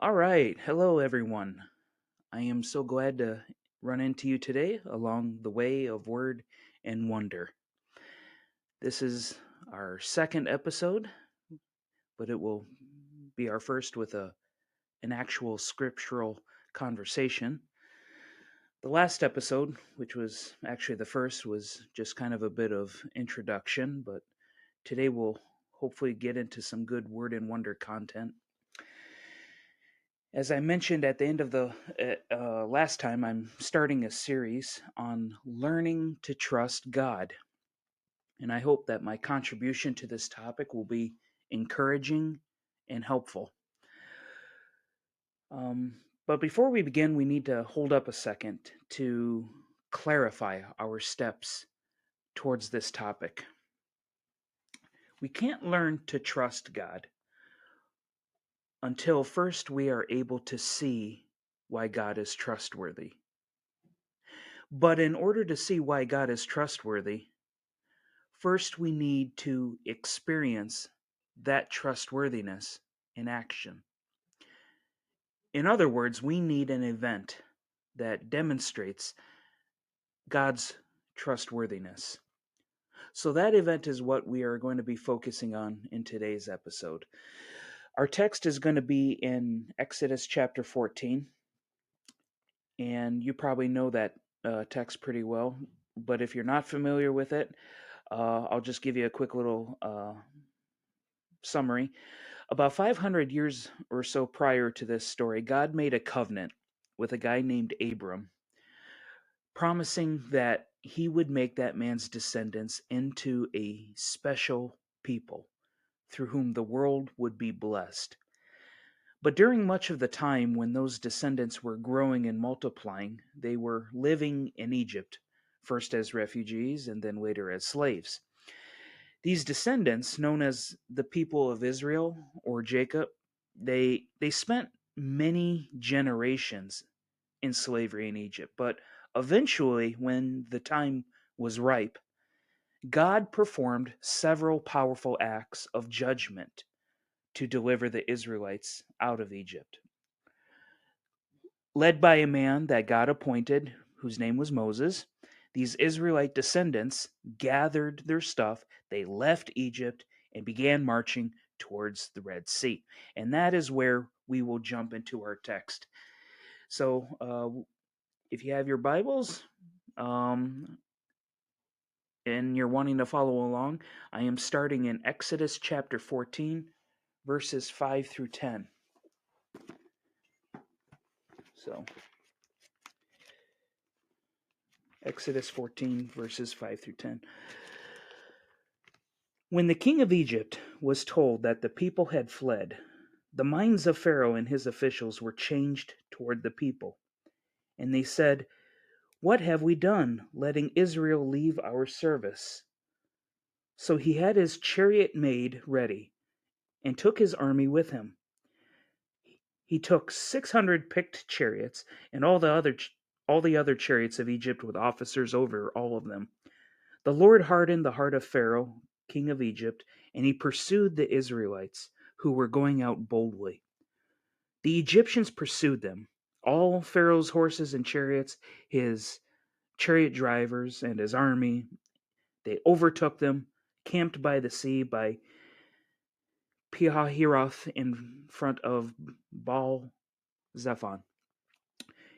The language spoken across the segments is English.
All right. Hello, everyone. I am so glad to run into you today along the way of word and wonder. This is our second episode, but it will be our first with an actual scriptural conversation. The last episode, which was actually the first, was just kind of a bit of introduction, but today we'll hopefully get into some good word and wonder content. As I mentioned at the end of the last time, I'm starting a series on learning to trust God. And I hope that my contribution to this topic will be encouraging and helpful. But before we begin, we need to hold up a second to clarify our steps towards this topic. We can't learn to trust God until first we are able to see why God is trustworthy. But in order to see why God is trustworthy, first we need to experience that trustworthiness in action. In other words, we need an event that demonstrates God's trustworthiness. So that event is what we are going to be focusing on in today's episode. Our text is going to be in Exodus chapter 14, and you probably know that text pretty well. But if you're not familiar with it, I'll just give you a quick little summary. About 500 years or so prior to this story, God made a covenant with a guy named Abram, promising that he would make that man's descendants into a special people through whom the world would be blessed. But during much of the time when those descendants were growing and multiplying, they were living in Egypt, first as refugees and then later as slaves. These descendants, known as the people of Israel or Jacob, they spent many generations in slavery in Egypt. But eventually, when the time was ripe, God performed several powerful acts of judgment to deliver the Israelites out of Egypt. Led by a man that God appointed, whose name was Moses, these Israelite descendants gathered their stuff, they left Egypt, and began marching towards the Red Sea. And that is where we will jump into our text. So, if you have your Bibles and you're wanting to follow along, I am starting in Exodus chapter 14, verses 5 through 10. So, Exodus 14, verses 5 through 10. When the king of Egypt was told that the people had fled, the minds of Pharaoh and his officials were changed toward the people. And they said, "What have we done, letting Israel leave our service?" So he had his chariot made ready and took his army with him. He took 600 picked chariots and all the other chariots of Egypt with officers over all of them. The Lord hardened the heart of Pharaoh, king of Egypt, and he pursued the Israelites, who were going out boldly. The Egyptians pursued them, all Pharaoh's horses and chariots, his chariot drivers, and his army. They overtook them, camped by the sea by Pihahiroth in front of Baal Zephon.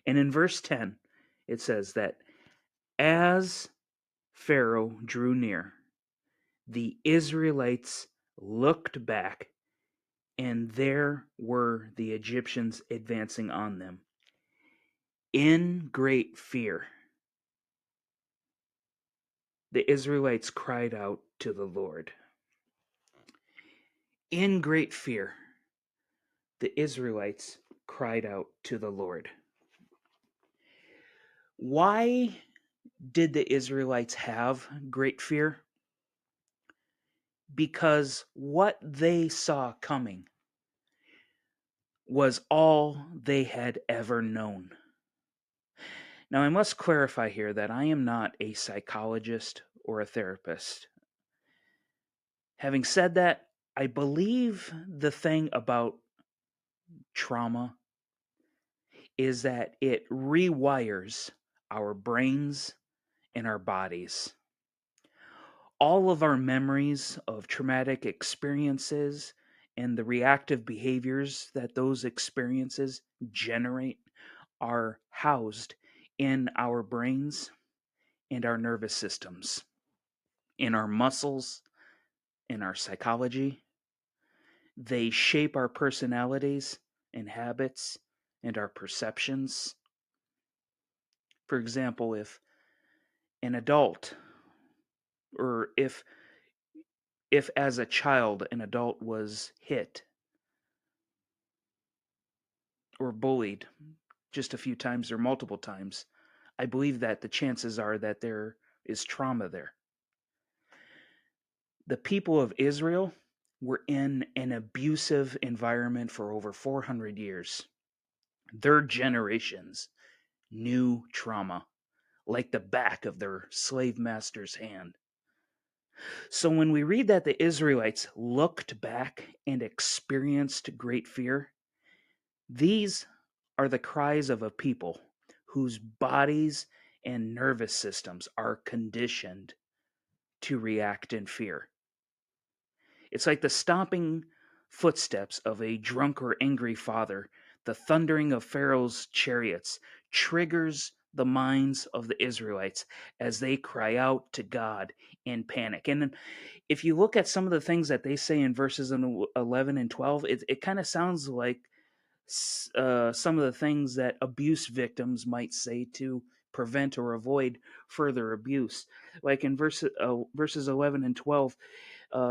And in verse 10, it says that as Pharaoh drew near, the Israelites looked back, and there were the Egyptians advancing on them. In great fear, the Israelites cried out to the Lord. In great fear, the Israelites cried out to the Lord. Why did the Israelites have great fear? Because what they saw coming was all they had ever known. Now, I must clarify here that I am not a psychologist or a therapist. Having said that, I believe the thing about trauma is that it rewires our brains and our bodies. All of our memories of traumatic experiences and the reactive behaviors that those experiences generate are housed in our brains and our nervous systems, in our muscles, in our psychology. They shape our personalities and habits and our perceptions. For example, if an adult or if as a child an adult was hit or bullied just a few times or multiple times, I believe that the chances are that there is trauma there. The people of Israel were in an abusive environment for over 400 years. Their generations knew trauma like the back of their slave master's hand. So when we read that the Israelites looked back and experienced great fear, these are the cries of a people whose bodies and nervous systems are conditioned to react in fear. It's like the stomping footsteps of a drunk or angry father. The thundering of Pharaoh's chariots triggers the minds of the Israelites as they cry out to God in panic. And if you look at some of the things that they say in verses 11 and 12, it kind of sounds like some of the things that abuse victims might say to prevent or avoid further abuse. Like in verses 11 and 12,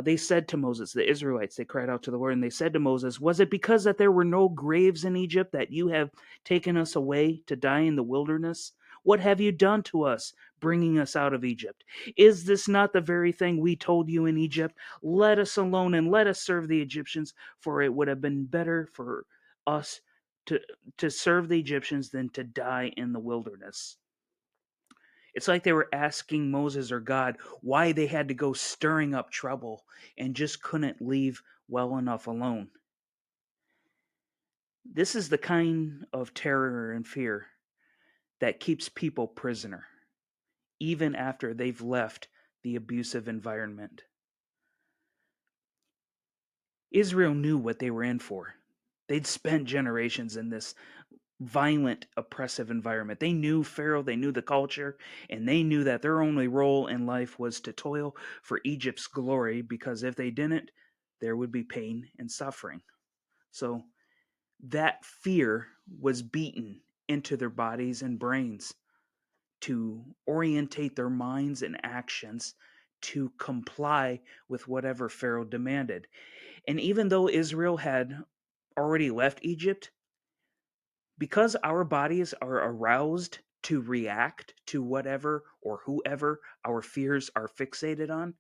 they said to Moses, the Israelites, they cried out to the Lord, and they said to Moses, "Was it because that there were no graves in Egypt that you have taken us away to die in the wilderness? What have you done to us, bringing us out of Egypt? Is this not the very thing we told you in Egypt? Let us alone and let us serve the Egyptians, for it would have been better for us to, to serve the Egyptians than to die in the wilderness." It's like they were asking Moses or God why they had to go stirring up trouble and just couldn't leave well enough alone. This is the kind of terror and fear that keeps people prisoner, even after they've left the abusive environment. Israel knew what they were in for. They'd spent generations in this violent, oppressive environment. They knew Pharaoh, they knew the culture, and they knew that their only role in life was to toil for Egypt's glory, because if they didn't, there would be pain and suffering. So that fear was beaten into their bodies and brains to orientate their minds and actions to comply with whatever Pharaoh demanded. And even though Israel had already left Egypt, because our bodies are aroused to react to whatever or whoever our fears are fixated on,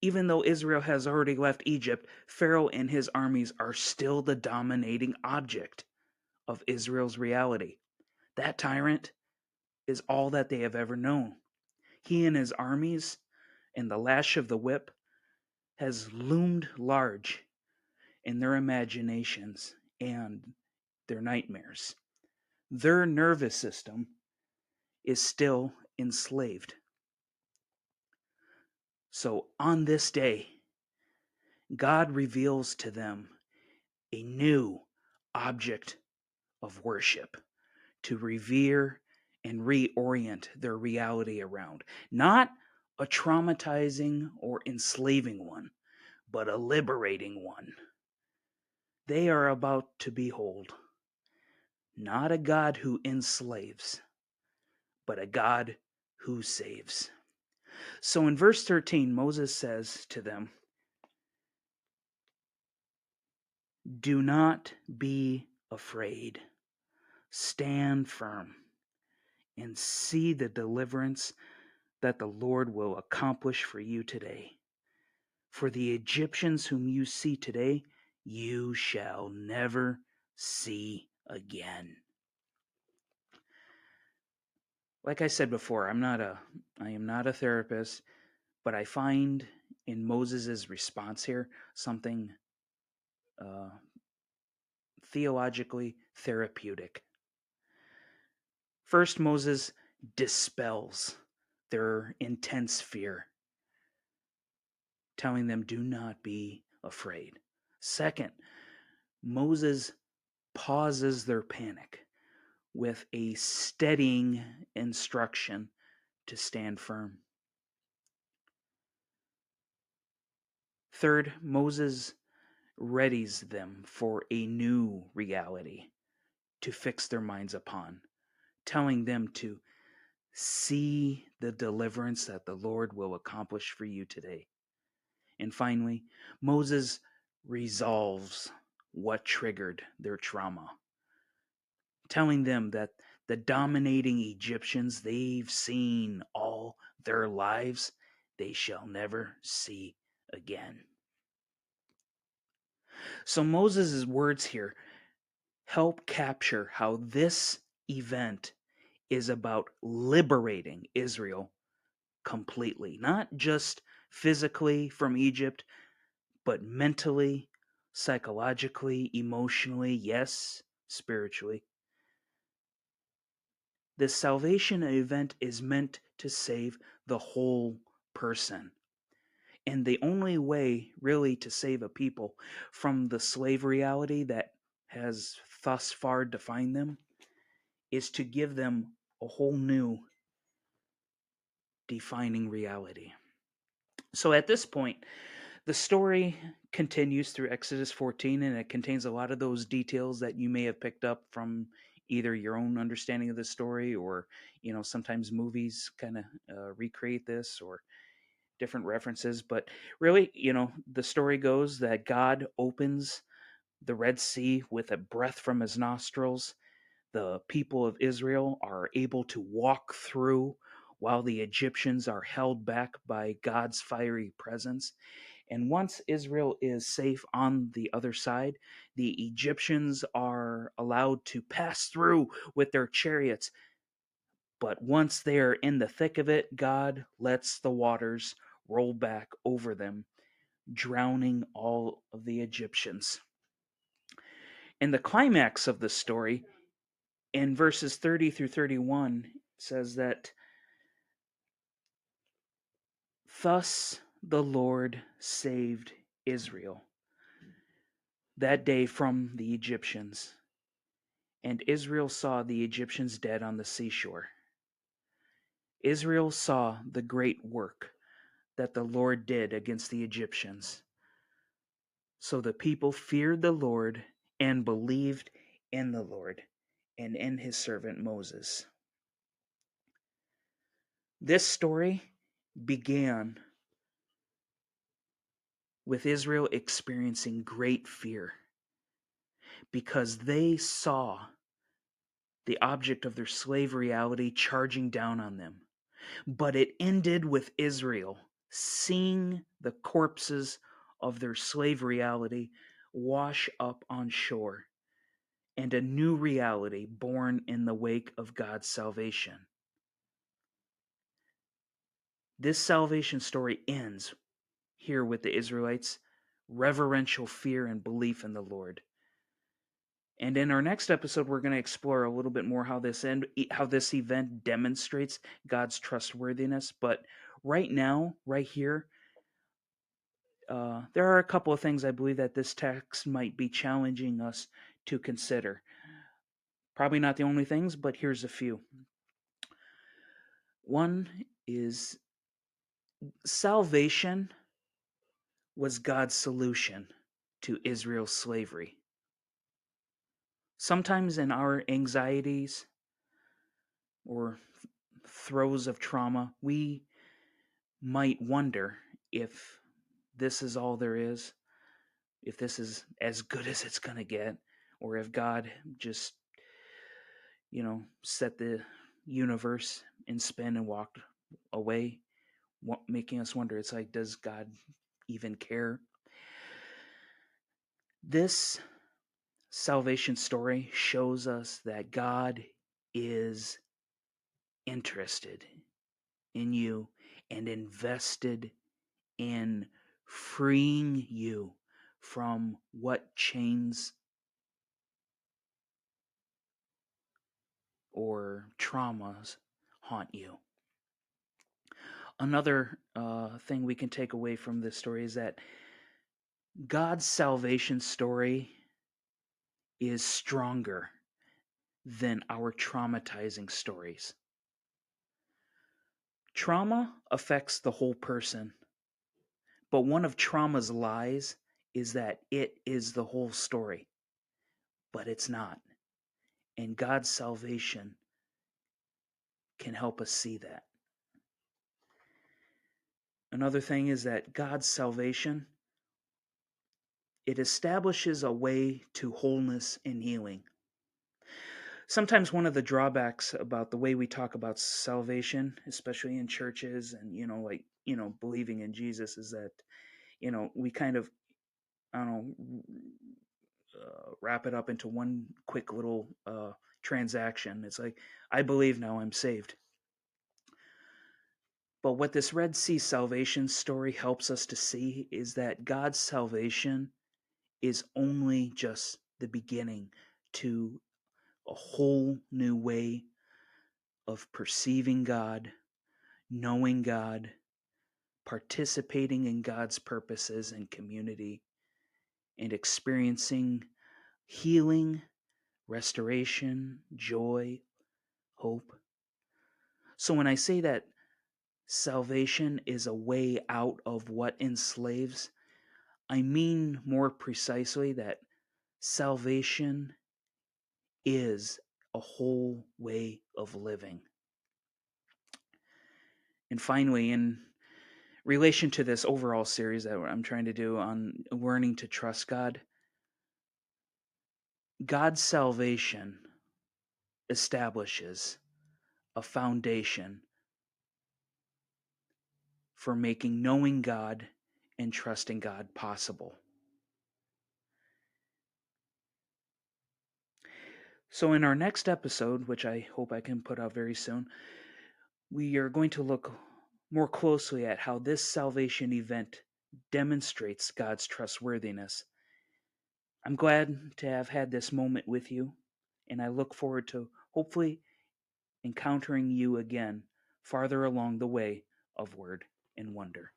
even though Israel has already left Egypt, Pharaoh and his armies are still the dominating object of Israel's reality. That tyrant is all that they have ever known. He and his armies and the lash of the whip has loomed large in their imaginations and their nightmares. Their nervous system is still enslaved. So on this day, God reveals to them a new object of worship to revere and reorient their reality around. Not a traumatizing or enslaving one, but a liberating one. They are about to behold not a God who enslaves, but a God who saves. So in verse 13, Moses says to them, "Do not be afraid. Stand firm and see the deliverance that the Lord will accomplish for you today. For the Egyptians whom you see today, you shall never see again." Like I said before, I am not a therapist, but I find in Moses' response here something uh, theologically therapeutic. First, Moses dispels their intense fear, telling them, do not be afraid. Second, Moses pauses their panic with a steadying instruction to stand firm. Third, Moses readies them for a new reality to fix their minds upon, telling them to see the deliverance that the Lord will accomplish for you today. And finally, Moses resolves what triggered their trauma, telling them that the dominating Egyptians they've seen all their lives, they shall never see again. So Moses' words here help capture how this event is about liberating Israel completely, not just physically from Egypt, but mentally, psychologically, emotionally, yes, spiritually. This salvation event is meant to save the whole person. And the only way, really, to save a people from the slave reality that has thus far defined them is to give them a whole new defining reality. So at this point, the story continues through Exodus 14, and it contains a lot of those details that you may have picked up from either your own understanding of the story or, sometimes movies kind of recreate this or different references. But really, the story goes that God opens the Red Sea with a breath from his nostrils. The people of Israel are able to walk through while the Egyptians are held back by God's fiery presence. And once Israel is safe on the other side, the Egyptians are allowed to pass through with their chariots. But once they are in the thick of it, God lets the waters roll back over them, drowning all of the Egyptians. And the climax of the story in verses 30 through 31 says that, thus the Lord saved Israel that day from the Egyptians. And Israel saw the Egyptians dead on the seashore. Israel saw the great work that the Lord did against the Egyptians. So the people feared the Lord and believed in the Lord and in his servant Moses. This story began with Israel experiencing great fear because they saw the object of their slave reality charging down on them. But it ended with Israel seeing the corpses of their slave reality wash up on shore and a new reality born in the wake of God's salvation. This salvation story ends here with the Israelites' reverential fear and belief in the Lord. And in our next episode, we're going to explore a little bit more how this event demonstrates God's trustworthiness. But right now, right here, there are a couple of things I believe that this text might be challenging us to consider. Probably not the only things, but here's a few. One is salvation was God's solution to Israel's slavery. Sometimes in our anxieties or throes of trauma, we might wonder if this is all there is, if this is as good as it's going to get, or if God just, set the universe in spin and walked away, making us wonder. It's like, does God even care? This salvation story shows us that God is interested in you and invested in freeing you from what chains or traumas haunt you. Another thing we can take away from this story is that God's salvation story is stronger than our traumatizing stories. Trauma affects the whole person, but one of trauma's lies is that it is the whole story, but it's not. And God's salvation can help us see that. Another thing is that God's salvation, it establishes a way to wholeness and healing. Sometimes one of the drawbacks about the way we talk about salvation, especially in churches and, believing in Jesus, is that, we kind of, I don't know, wrap it up into one quick little transaction. It's like, I believe now, I'm saved. But what this Red Sea salvation story helps us to see is that God's salvation is only just the beginning to a whole new way of perceiving God, knowing God, participating in God's purposes and community, and experiencing healing, restoration, joy, hope. So when I say that salvation is a way out of what enslaves, I mean more precisely that salvation is a whole way of living. And finally, in relation to this overall series that I'm trying to do on learning to trust God, God's salvation establishes a foundation for making knowing God and trusting God possible. So, in our next episode, which I hope I can put out very soon, we are going to look more closely at how this salvation event demonstrates God's trustworthiness. I'm glad to have had this moment with you, and I look forward to hopefully encountering you again farther along the way of Word and Wonder.